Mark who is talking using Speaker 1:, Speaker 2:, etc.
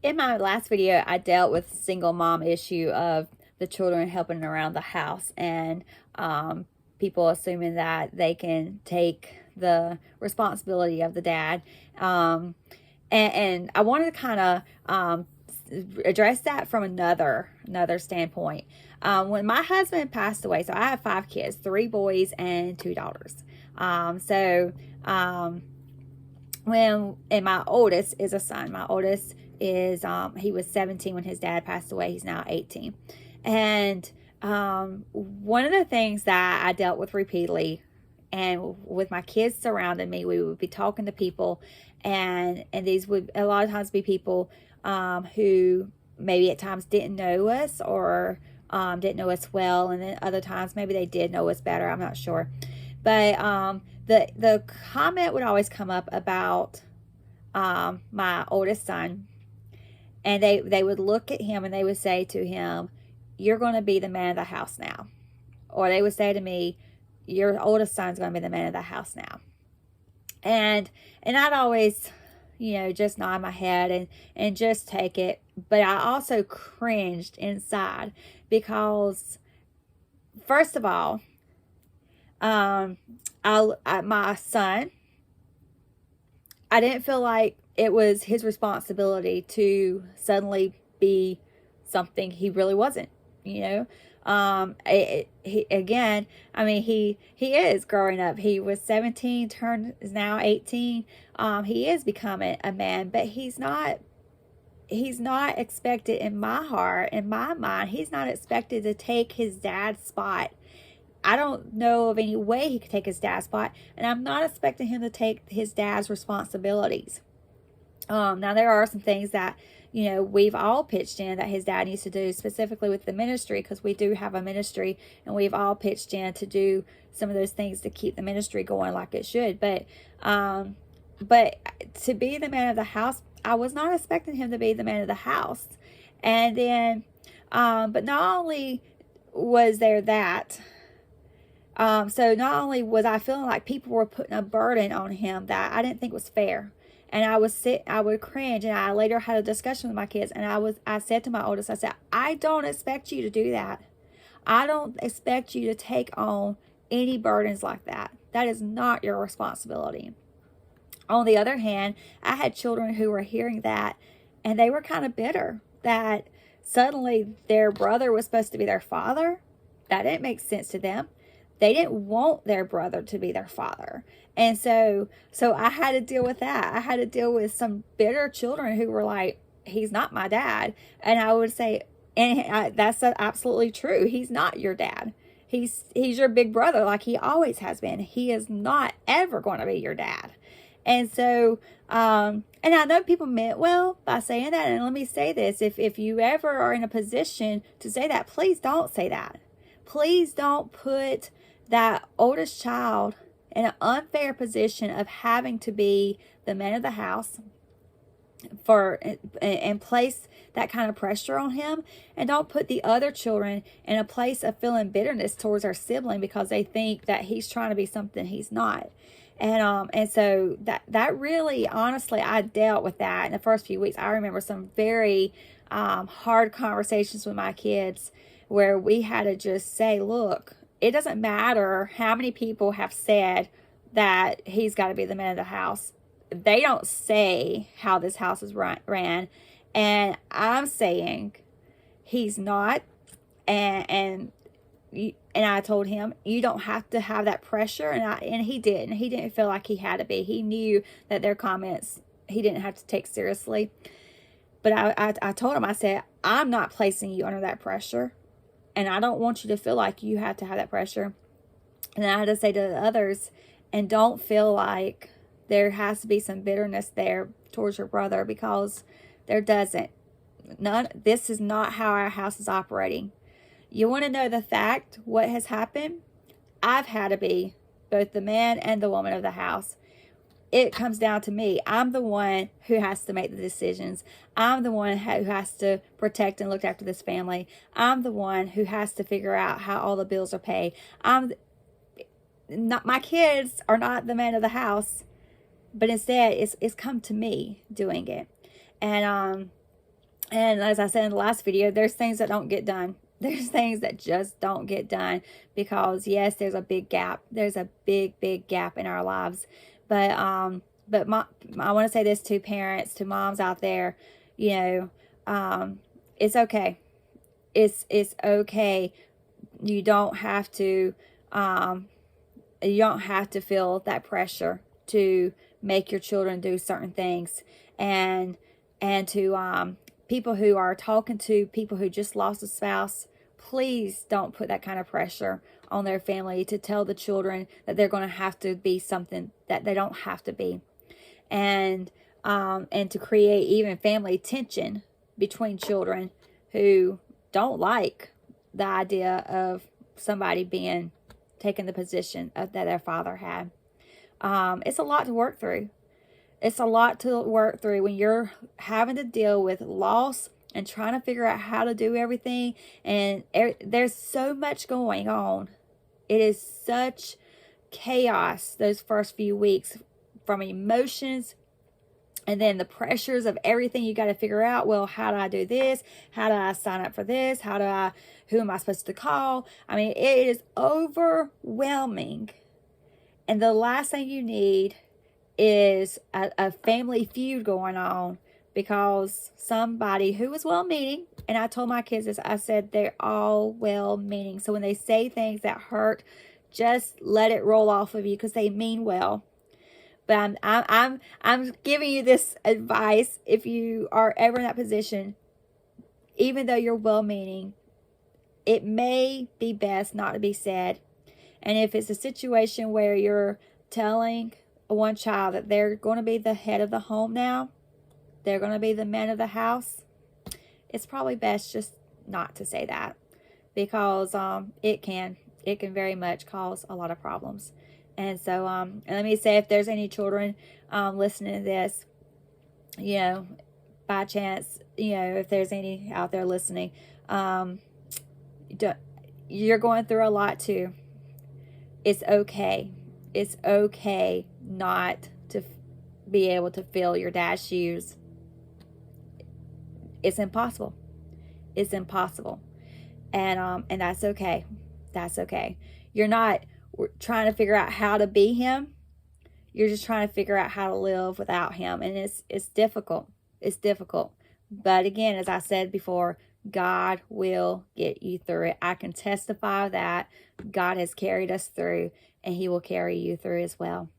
Speaker 1: In my last video, I dealt with single mom issue of the children helping around the house and people assuming that they can take the responsibility of the dad. And I wanted to kind of address that from another standpoint. When my husband passed away, so I have 5 kids, 3 boys and 2 daughters. So when and my oldest is a son. My oldest is he was 17 when his dad passed away. He's now 18. And one of the things that I dealt with repeatedly, and with my kids surrounding me, we would be talking to people, and these would a lot of times be people who maybe at times didn't know us, or didn't know us well, and then other times maybe they did know us better. I'm not sure, but the comment would always come up about my oldest son, and they would look at him and they would say to him, "You're going to be the man of the house now," or they would say to me, "Your oldest son's going to be the man of the house now." And I'd always, just nod my head and just take it. But I also cringed inside because, first of all, my son, I didn't feel like it was his responsibility to suddenly be something he really wasn't, again, I mean, he is growing up. He was 17, is now 18. He is becoming a man, but he's not expected, in my heart, in my mind, he's not expected to take his dad's spot. I don't know of any way he could take his dad's spot, and I'm not expecting him to take his dad's responsibilities. Now there are some things that, we've all pitched in that his dad needs to do, specifically with the ministry, because we do have a ministry, and we've all pitched in to do some of those things to keep the ministry going like it should. But to be the man of the house, I was not expecting him to be the man of the house. And then, but not only was there that, so not only was I feeling like people were putting a burden on him that I didn't think was fair. And I would cringe, and I later had a discussion with my kids, and I said to my oldest, I said, "I don't expect you to do that. I don't expect you to take on any burdens like that. That is not your responsibility." On the other hand, I had children who were hearing that, and they were kind of bitter that suddenly their brother was supposed to be their father. That didn't make sense to them. They didn't want their brother to be their father. And so I had to deal with that. I had to deal with some bitter children who were like, "He's not my dad." And I would say, that's absolutely true. He's not your dad. He's your big brother, like he always has been. He is not ever going to be your dad. And so, and I know people meant well by saying that. And let me say this, if you ever are in a position to say that, please don't say that. Please don't put that oldest child in an unfair position of having to be the man of the house and place that kind of pressure on him. And don't put the other children in a place of feeling bitterness towards their sibling because they think that he's trying to be something he's not. And so that really, honestly, I dealt with that in the first few weeks. I remember some very hard conversations with my kids where we had to just say, "Look, it doesn't matter how many people have said that he's got to be the man of the house. They don't say how this house is ran. And I'm saying he's not. And I told him, you don't have to have that pressure." And he didn't. He didn't feel like he had to be. He knew that their comments he didn't have to take seriously. But I told him, I said, "I'm not placing you under that pressure. And I don't want you to feel like you have to have that pressure." And I had to say to the others, and don't feel like there has to be some bitterness there towards your brother, because there doesn't. This is not how our house is operating. You want to know the fact, what has happened? I've had to be both the man and the woman of the house. It comes down to me. I'm the one who has to make the decisions. I'm the one who has to protect and look after this family. I'm the one who has to figure out how all the bills are paid. My kids are not the man of the house, but instead it's come to me doing it. And And as I said in the last video, there's things that don't get done. There's things that just don't get done because, yes, there's a big gap. There's a big gap in our lives. But I want to say this to parents, to moms out there, it's okay. It's okay. You don't have to feel that pressure to make your children do certain things, and to people who are talking to people who just lost a spouse, please don't put that kind of pressure on their family to tell the children that they're going to have to be something that they don't have to be, and to create even family tension between children who don't like the idea of somebody being taking the position that their father had. It's a lot to work through. It's a lot to work through when you're having to deal with loss and trying to figure out how to do everything. And there's so much going on. It is such chaos those first few weeks, from emotions, and then the pressures of everything you got to figure out. Well, how do I do this? How do I sign up for this? Who am I supposed to call? I mean, it is overwhelming. And the last thing you need is a family feud going on because somebody who was well-meaning, and I told my kids this, I said they're all well-meaning. So when they say things that hurt, just let it roll off of you because they mean well. But I'm giving you this advice if you are ever in that position, even though you're well-meaning, it may be best not to be said. And if it's a situation where you're telling one child that they're going to be the head of the home now, they're going to be the man of the house, it's probably best just not to say that, because it can very much cause a lot of problems. And so and let me say, if there's any children listening to this, by chance, if there's any out there listening, you're going through a lot too. It's okay. It's okay not to be able to fill your dad's shoes. It's impossible. It's impossible. And that's okay. That's okay. You're not trying to figure out how to be him. You're just trying to figure out how to live without him. And it's difficult. It's difficult. But again, as I said before, God will get you through it. I can testify that God has carried us through, and he will carry you through as well.